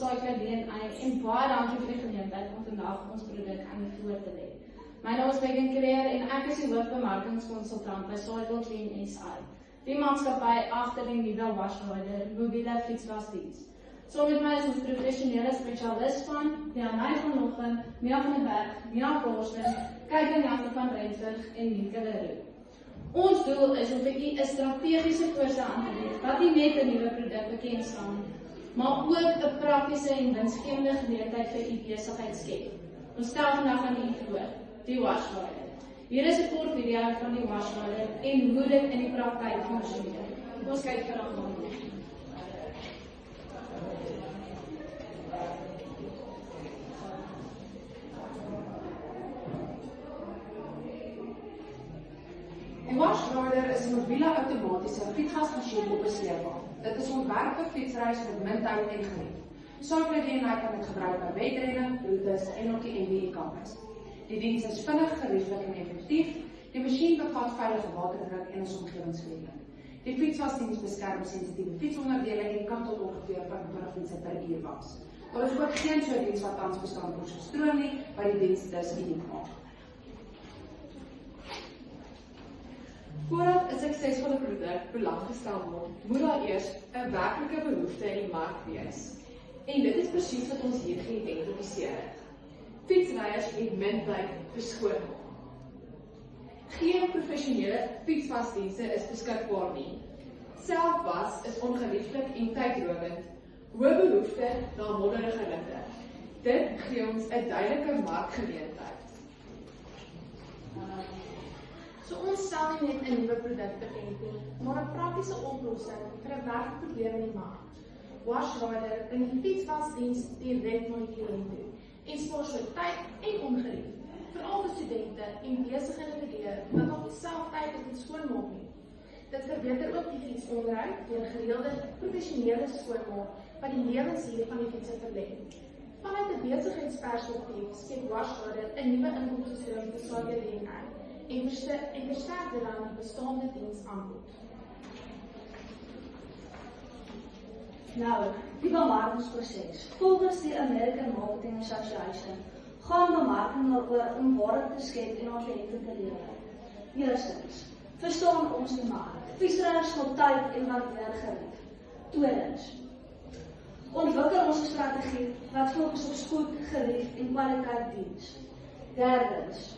Cycladeen en baie dankie vir die geleentheid om vandag ons produk aan die voor te lê. My naam is Megan Creer en ek is die hoofbemarkingskonsultant by Cycladeen SA, die maatskappy agter die nuwe Wash Rider mobiele fietswasdiens. Saam met my is ons professionele spesialis van Janay vanoggend, Mia van der Berg, Mia Korsten, Kykling Jansen van Rensburg en Nieke Leroux. Ons doel is om vir u 'n strategiese koers aan te bied wat nie net 'n nuwe produk bekend staan, maar ook 'n praktiese en winsgewende geleentheid vir u besigheid skep. Ons stel vandag aan u voor die Wash Rider. Hier is 'n kort video van die Wash Rider en hoe dit in die praktyk funksioneer. Ons kyk vir aan. Die Wash Rider is 'n mobiele outomatiese fietswasmasjien op 'n sleepwa. Dit is ontwerp vir fietsreis met min tyd en gerief. Cycladeen kan dit gebruik by wedrenne, roetes en op die NBE kampus. Die diens is vinnig, gerieflik en effektief. Die masjien bevat veilige waterdruk en is omgewingsvriendelik. Die fietswasdiens beskerm sensitiewe fietsonderdele en kan tot ongeveer 25 fietsse per uur was. Daar is ook geen so diens wat tans bestaan oor so stroom nie, wat die diens dus uniek maak. Voordat 'n suksesvolle produk belang gestel word, moet daar eers 'n werklike behoefte in die mark wees. En dit is presies wat ons hier geïdentifiseer het. Fietsryers het min tyd vir skoonmaak. Geen professionele fietswasdienste is beskikbaar nie. Selfwas is ongerieflik en tydrowend. Hoë behoefte na modderige ritte. Dit gee ons 'n duidelike markgeleentheid. So ons stel nie net 'n nuwe produk bekend nie, maar 'n praktiese oplossing vir 'n werkprobleem in die mark. Wash Rider bring die fietswasdiens direk na die kliënt toe en spaar so tyd en ongerief, veral vir studente en besige individue wat nog nie self tyd het om skoonmaak nie. Dit verbeter ook die fietsonderhoud deur gereelde professionele skoonmaak wat die lewensduur van die fiets verleng. Vanuit 'n besigheidsperspektief skep Wash Rider 'n nuwe inkomstestroom vir Cycladeen aan en versterk dan die bestaande diensaanbod. Nou, die bemarkingsproses. Volgens die American Marketing Association gaan bemarking oor om waarde te skep en aan kliënte te lewer. Eerstens, verstaan ons die mark. Fietsryers wil tyd en waardeer gerief. Tweedens, ontwikkel ons 'n strategie wat fokus op spoed, gerief en kwaliteit diens. Derdens,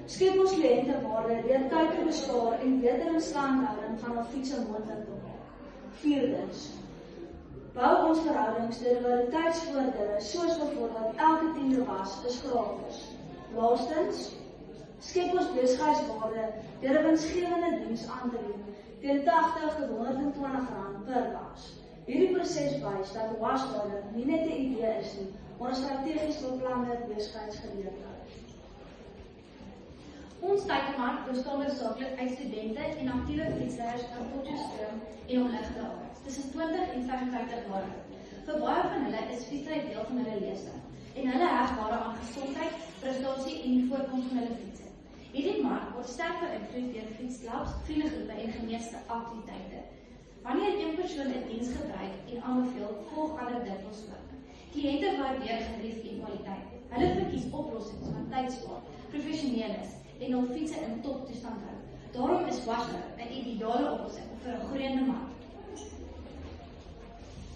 skep ons kliënte waarde deur tyd te bespaar en beter instandhouding van hul fietse moontlik te maak. Vierdens, bou ons verhoudings deur kwaliteitsvoordele soos byvoorbeeld elke 10de was is gratis. Laastens, skep ons besigheidswaarde deur 'n winsgewende diens aan te bied teen 80 tot R120 per was. Hierdie proses wys dat Wash Rider nie net 'n idee is nie, maar 'n strategies beplande besigheidsgeleentheid. Ons tydmark bestaan hoofsaaklik uit studente en aktiewe fietsryers van Potchefstroom en omliggende areas tussen 20 en 55 jaar oud. Vir baie van hulle is fietsry deel van hulle leefstyl en hulle heg baie aan gesondheid, prestasie en die voorkoms van hulle fietsse. Hierdie mark word sterk beïnvloed deur fietsklubs, vriendegroepe en gemeenskapaktiwiteite. Wanneer een persoon 'n diens gebruik en aanbeveel, volg ander dikwels ook. Kliënte waardeer gerief en kwaliteit. Hulle verkies oplossings wat tyd spaar, professioneel is en hul fietsse in toptoestand hou. Daarom is Wash Rider 'n ideale oplossing vir 'n groeiende mark.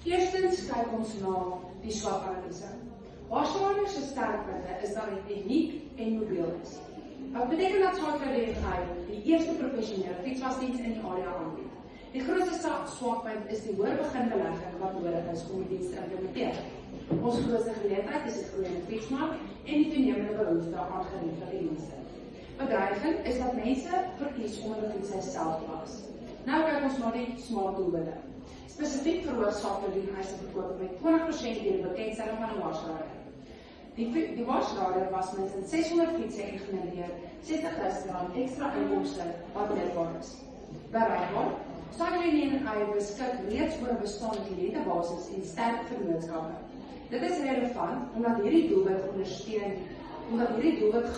Eerstens kyk ons na die swak analise. Wash Rider se sterkpunte is dat dit uniek en mobiel is. Wat beteken dat Cycladeen die eerste professionele fietswasdiens in die area aanbied. Die grootste swakpunt is die hoë beginbelegging wat nodig is om die diens te implementeer. Ons grootste geleentheid is die groeiende fietsmark en die toenemende behoefte aan gerieflike dienste. Bedreiging is dat mense verkies om hulle fietsse self te was. Nou kyk ons na die smart doelwitte. Spesifiek verhoog Cycladeen se verkoop met 20% deur die bekendstelling van 'n Wash Rider. Die Wash Rider was minstens 600 fietsse en genereer R60.000 ekstra inkomste wat leefbaar is. Bereikbaar, Cycladeen beskik reeds oor 'n bestaande kliëntebasis en sterk vennootskappe. Dit is relevant omdat hierdie doelwit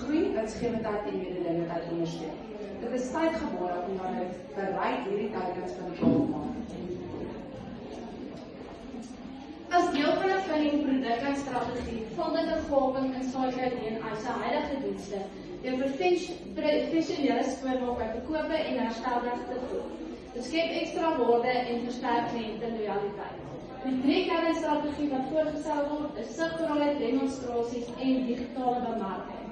groei, winsgewendheid en mededingendheid ondersteun. Dit is tydgebore omdat dit bereid hierdie teikens van die plaas maak. As deel van 'n veelvuldige gaping in Saaikry D&I se huidige dienste deur professionele skoonmaak by verkope en herstelwerk te voer. Dit skep ekstra waarde en versterk kliëntenloyaliteit. Die 3-kernstrategie wat voorgestel word, is sigbaarheid, demonstrasies en digitale bemarking.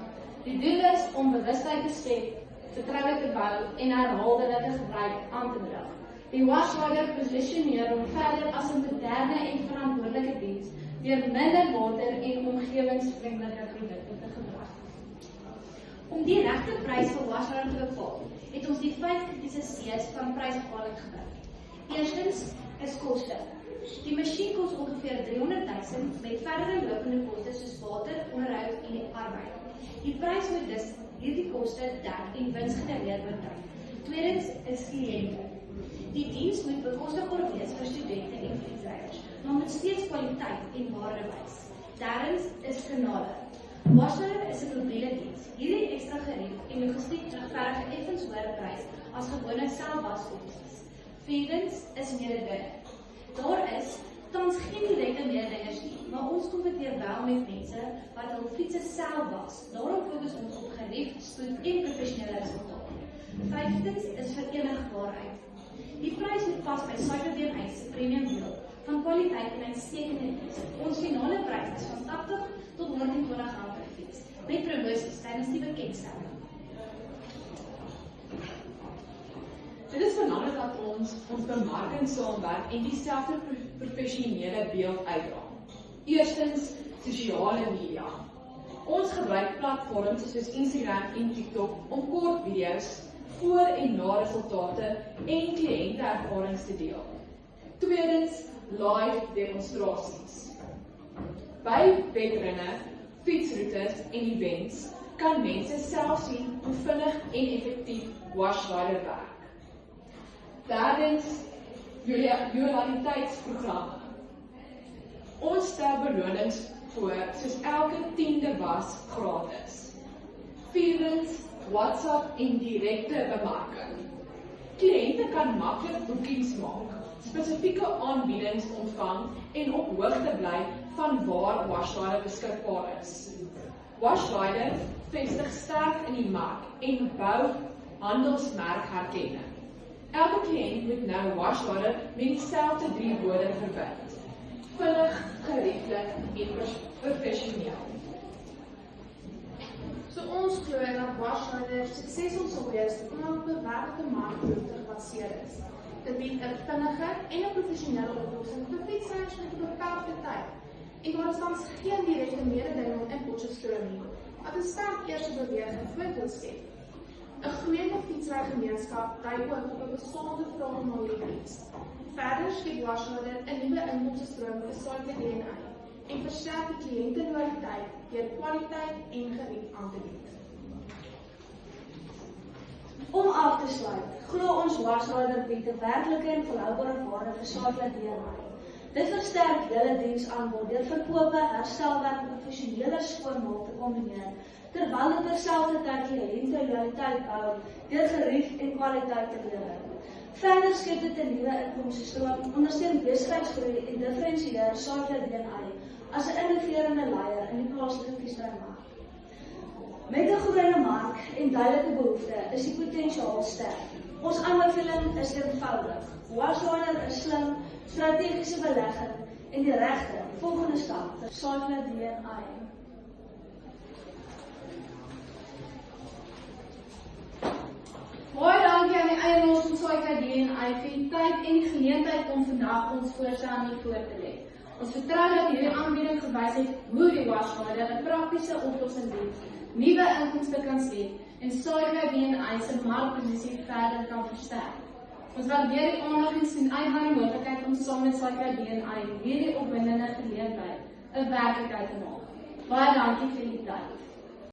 Die doel is om bewustheid te skep, vertroue te bou en herhaaldelike gebruik aan te dring. Die Washrider posisioneer hom verder as 'n moderne en verantwoordelike diens deur minder water en omgewingsvriendelike produkte te gebruik. Om die regte prys vir Washrider te bepaal, het ons die 5 kritiese C's van prysbepaling gebruik. Eerstens is koste. Die masjien kos ongeveer 300.000 met verdere lopende koste soos water, onderhoud en arbeid. Die prys moet dus hierdie koste dek en wins genereer oor tyd. Tweedens is kliënte. Die diens moet bekostigbaar wees vir studente en fietsryers, maar moet steeds kwaliteit en waarde wys. Derdens is genade. Washrider is 'n mobiele diens. Hierdie ekstra gerief en logistiek regverdig 'n effens hoër prys as gewone selfwasopsies. Vierdens is mededinging. Daar is tans geen direkte mededingers nie, maar ons kompeteer wel met mense wat hul fietsse self was. Daarom fokus ons op gerief, spoed en professionele resultate. Vyftens is verenigbaarheid. Die prys moet pas by Saaikry D&I se premium deel van kwaliteit en uitstekende diens. Ons finale prys is van R80 tot R120 per fiets, met promosies tydens die bekendstelling. Dit is belangrik dat ons bemarking saamwerk en dieselfde professionele beeld uitdra. Eerstens, sosiale media. Ons gebruik platforms soos Instagram en TikTok om kort video's, voor en na resultate en kliënteervarings te deel. Tweedens, live demonstrasies. By wedrenne, fietsroetes en events kan mense self sien hoe vinnig en effektief Washrider werk. Derdens, loyaliteitsprogramme. Ons stel belonings voor, soos elke 10de was gratis. Vierdens, WhatsApp en direkte bemarking. Kliënte kan maklik boekings maak, spesifieke aanbiedings ontvang en op hoogte bly van waar Washrider beskikbaar is. Washrider vestig sterk in die mark en bou handelsmerkherkenning. Elke kliënt moet nou Washrider met dieselfde 3 woorde verbind. Vinnig, gerieflik en professioneel. So ons glo dat Washrider suksesvol sal wees omdat op 'n beperkte markbehoefte gebaseer is. Dit bied 'n vinnige en 'n professionele oplossing vir fietsryers met 'n beperkte tyd. En daar is tans geen direkte mededinging in Potchefstroom nie, wat 'n sterk eerste beweging vorentoe skep. 'n Groeiende fietsrygemeenskap dui ook op 'n besonde vraag na hierdie diens. Verder skep Washrider 'n nuwe inkomstestroom vir Saaikry D&I en versterk die kliënteloyaliteit deur kwaliteit en gerief aan te bied. Om af te sluit, glo ons Washrider bied 'n werklike en volhoubare waarde vir Saaikry D&I. Dit versterk julle diensaanbod deur verkope, herstelwerk en professionele skoonmaak te kombineer, terwyl dit terselfdertyd kliënteloyaliteit bou deur gerief en kwaliteit te lewer. Verder skep dit 'n nuwe inkomstestroom, ondersteun besigheidsgroei en diferensieer Saaikry D&I as 'n innoverende leier in die plaaslike fietsrymark. Met 'n groeiende mark en duidelike behoefte is die potensiaal sterk. Ons aanbeveling is eenvoudig. Washrider is slim, strategiese belegging en die regte volgende stap vir Saaikry D&I. Baie dankie aan die eienaars van Saaikry D&I vir die tyd en die geleentheid om vandag ons voorstel hier voor te lê. Ons vertrou dat hierdie aanbieding gewys het hoe die Washrider 'n praktiese oplossing bied, nuwe inkomste kan skep en Saaikry D&I se markposisie verder kan versterk. Ons waardeer die aandag en sien uit na die moontlikheid om saam met Saaikry D&I hierdie opwindende geleentheid 'n werklikheid te maak. Baie dankie vir die tyd.